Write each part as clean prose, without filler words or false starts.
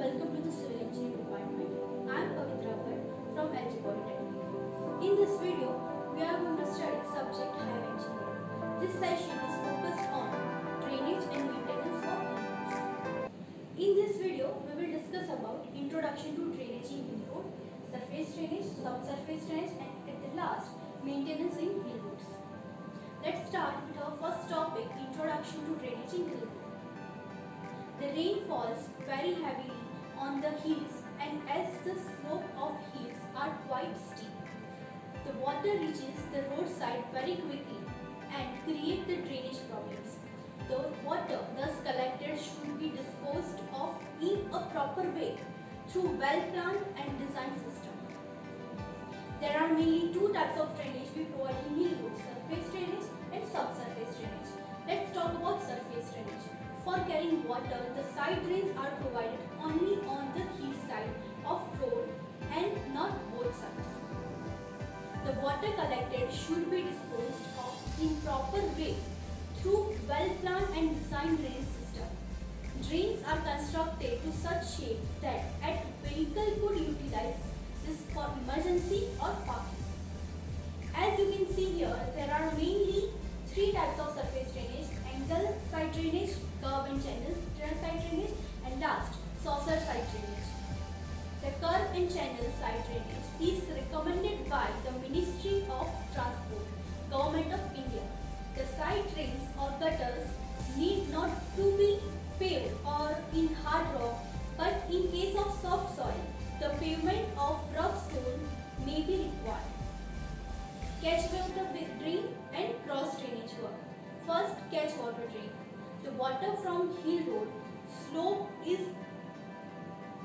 welcome to the Civil Engineering Department. I am Pavitra Bhatt from LG Polytechnic. In this video, we are going to study subject Highway Engineering. This session is focused on drainage and maintenance of highways. In this video, we will discuss about introduction to drainage in hill road, surface drainage, subsurface drainage, and at the last, maintenance in hill roads. Let's start with our first topic, introduction to drainage in hill road. The rain falls very heavily on the hills, and as the slope of hills are quite steep, the water reaches the roadside very quickly and create the drainage problems. The water thus collected should be disposed of in a proper way through well-planned and designed system. There are mainly two types of drainage we provide in hill roads: surface drainage and subsurface drainage. Let's talk about surface drainage. For carrying water, the side drains are provided only on the hillside of road and not both sides. The water collected should be disposed of in proper way through well-planned and designed drain system. Drains are constructed to such shape that a vehicle could utilize this for emergency or parking. As you can see here, there are mainly three types of surface drainage: angle side drainage, curve and channel side drainage, and last, saucer side drainage. The curve and channel side drainage is recommended by the Ministry of Transport, Government of India. The side drains or gutters need not to be paved or in hard rock, but in case of soft soil, the pavement of rough stone may be required. Catch water drain and cross drainage work. First, catch water drain. The water from hill road slope is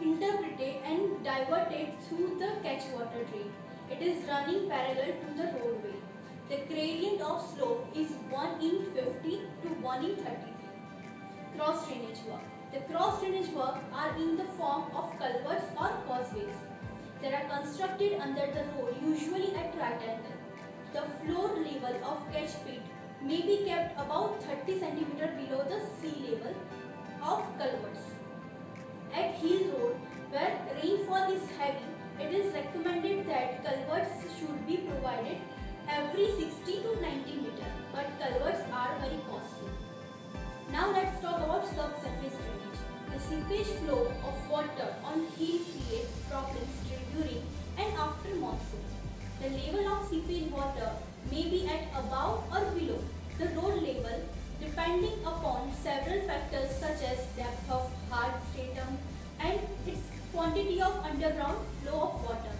interpreted and diverted through the catch water drain. It is running parallel to the roadway. The gradient of slope is 1 in 50 to 1 in 33. Cross drainage work. The cross drainage work are in the form of culverts or causeways. They are constructed under the road, usually at right angle. The floor level of catch pit may be kept about 30 cm below the sea level of culverts. At hill road, where rainfall is heavy, it is recommended that culverts should be provided every 60 to 90 meter, but culverts are very costly. Now let's talk about subsurface drainage. The seepage flow of water on hill creates problems during and after monsoon. The level of seepage water may be at above or below the road level depending upon several factors such as depth of hard stratum and its quantity of underground flow of water.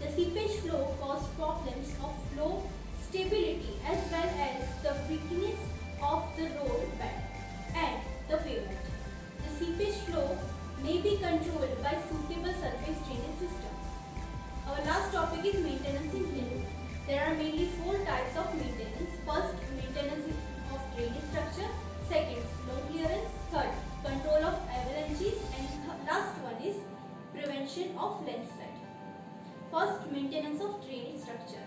The seepage flow causes problems of flow stability as well as the weakness of the road bed and the pavement. The seepage flow may be controlled by suitable surface drainage system. Our last topic is maintenance in hill road. There are mainly four types of maintenance. First, maintenance of drainage structure. Second, snow clearance. Third, control of avalanches. And last one is prevention of landslide. First, maintenance of drainage structure.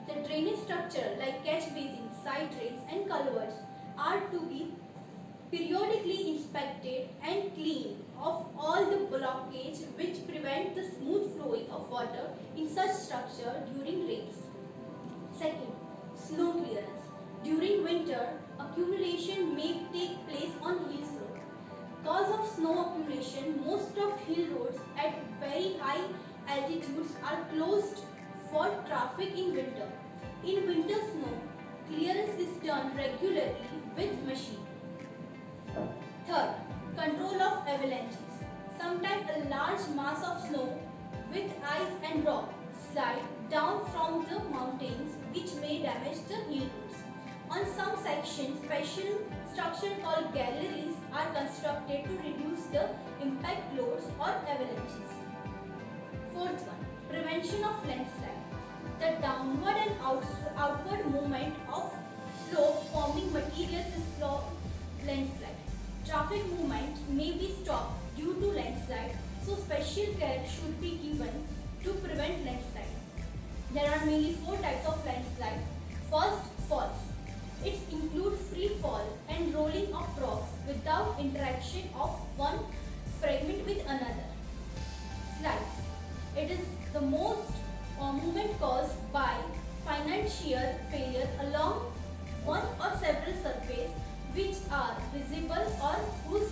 The drainage structure like catch basins, side drains and culverts are to be periodically inspected and cleaned of all the blockage which prevent the smooth flowing of water in such structure during rains. Second, snow clearance. During winter, accumulation may take place on hills road. Cause of snow accumulation, most of hill roads at very high altitudes are closed for traffic in winter. In winter snow, clearance is done regularly with machine. Third, control of avalanches. Sometimes a large mass of snow with ice and rock slide down from the mountains which may damage the hill roads. On some sections, special structures called galleries are constructed to reduce the impact loads or avalanches. Fourth one, prevention of landslide. The downward and outward movement of slope forming materials is called landslide. Traffic movement may be stopped due to landslide, so special care should be given to prevent landslide. There are mainly four types of landslide. First, falls. It includes free fall and rolling of rocks without interaction of one fragment with another. Slides. It is the most movement caused by finite shear failure along one or several surfaces which are visible or whose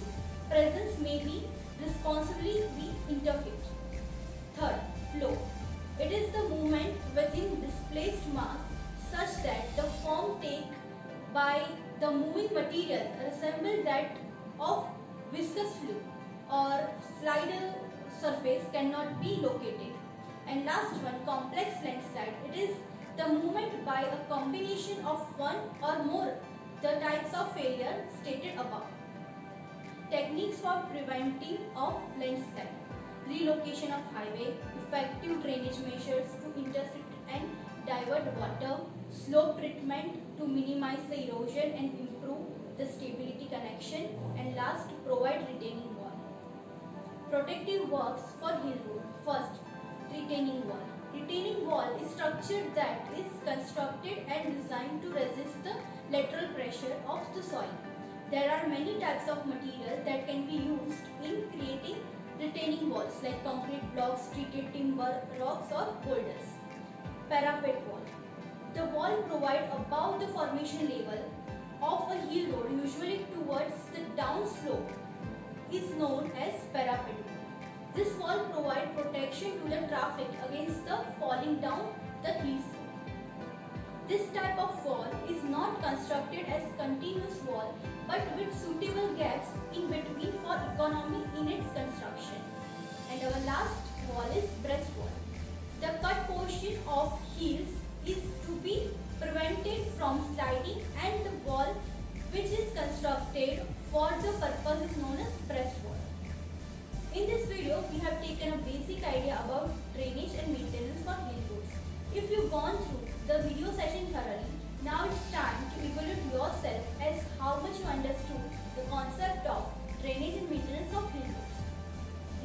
presence may be responsibly be interfered. Third, flow. It is the movement within displaced mass such that the form taken by the moving material resembles that of viscous fluid or slide surface cannot be located. And last one, complex landslide. It is the movement by a combination of one or more the types of failure stated above. Techniques for preventing of landslide. Relocation of highway, effective drainage measures to intercept and divert water, slope treatment to minimize the erosion and improve the stability connection, and last, provide retaining wall. Protective works for hill road. First, retaining wall. Retaining wall is structure that is constructed and designed to resist the lateral pressure of the soil. There are many types of material that can be used in creating retaining walls like concrete blocks, treated timber, rocks or boulders. Parapet wall. The wall provided above the formation level of a hill road, usually towards the downslope, is known as parapet wall. This wall provides protection to the traffic against the falling down the hillside. This type of wall is not constructed as continuous wall but with suitable gaps in between for economy in its construction. And our last wall is breast wall. The cut portion of hills is to be prevented from sliding, and the wall which is constructed for the purpose is known as breast wall. In this video, we have taken a basic idea about drainage and maintenance for hill roads. If you've gone through the video session thoroughly, now it's time to evaluate yourself as how much you understood the concept of drainage and maintenance of hill roads.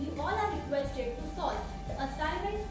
You all are requested to solve the assignment